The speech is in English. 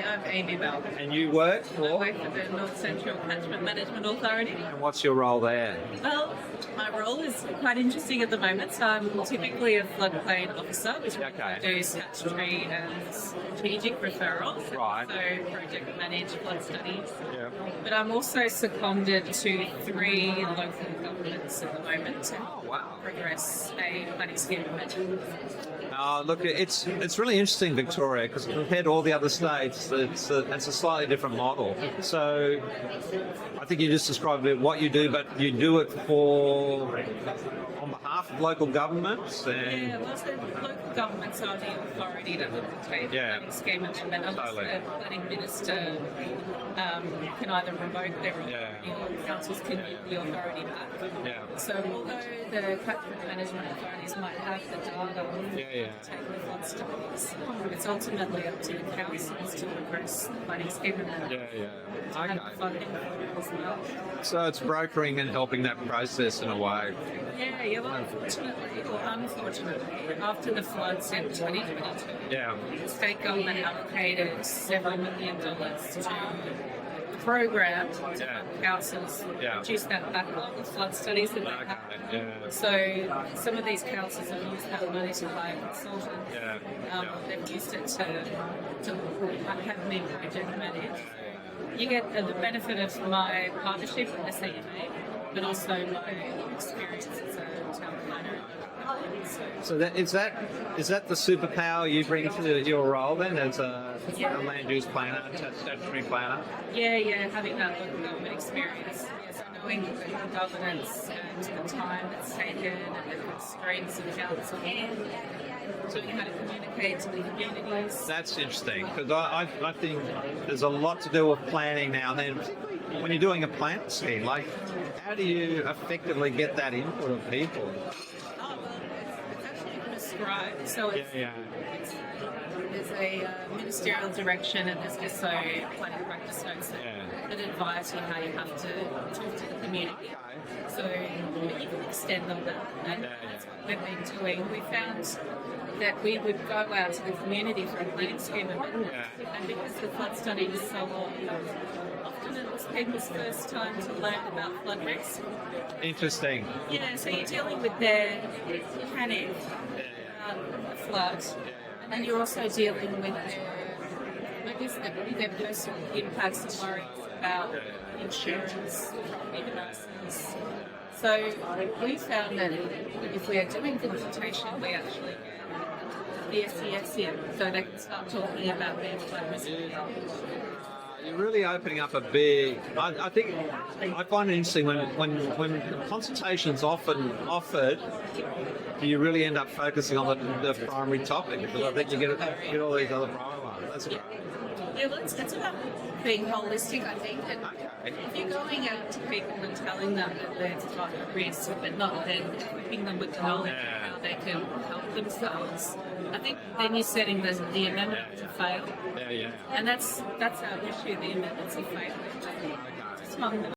I'm Amy Melbourne. And you work I for? work for the North Central Catchment Management Authority. And what's your role there? Well, my role is quite interesting at the moment. So I'm typically a floodplain officer, which do statutory and strategic referrals. Right. So project manage flood studies. Yeah. But I'm also seconded to 3 local governments at the moment to wow. progress a planning scheme amendment. Look, it's really interesting, Victoria, because compared to all the other states, it's a slightly different model. So I think you just described what you do, but you do it on behalf of local governments. Yeah, well, so local governments are the authority to undertake the planning scheme amendment. Unless the planning minister can either revoke their authority or councils can give the authority back. Yeah. So although the catchment management authorities might have the data to take the flood studies, it's ultimately up to the councils to progress the planning scheme amendment. Okay. And funding as well. So it's brokering and helping that process in a way. Yeah, well, unfortunately, after the floods in 2022, the state government allocated several $7 million to the program to help councils reduce that backlog of flood studies that they have. So some of these councils have used that money to hire consultants. They've used it to have me project manage. You get the benefit of my partnership with the CMA, but also my experience as a town planner. So is that the superpower you bring to your role then as a land use planner, statutory planner? Yeah, having that local government experience. So knowing the governance and the time it's taken and the constraints of council, knowing how to communicate to the communities. That's interesting, because I think there's a lot to do with planning now. Then, when you're doing a plan scheme, like how do you effectively get that input of people? Oh, well, it's actually prescribed. So there's a ministerial direction, and there's also planning practice notes that advise you how you have to talk to the community. So you can extend them that, and that's what we've been doing. We found that we would go out to the community for a planning scheme amendment, and because the flood study is so long, often it was people's first time to learn about flood risk. Interesting. Yeah, so you're dealing with their panic about the flood, and you're also dealing with their personal impacts and worries about insurance, property prices. So we found that if we are doing consultation, we actually get the SES in, so they can start talking about their flood risk. You're really opening up a big. I think I find it interesting when consultation's often offered. Do you really end up focusing on the primary topic? Because I think you get all these other primary ones. That's great. Yeah, well, it's about being holistic, I think. And if you're going out to people and telling them that there's a risk, but not then equipping them with the knowledge of how they can help themselves, I think then you're setting the amendment to fail. And that's our issue, the amendments are failing. Just among them.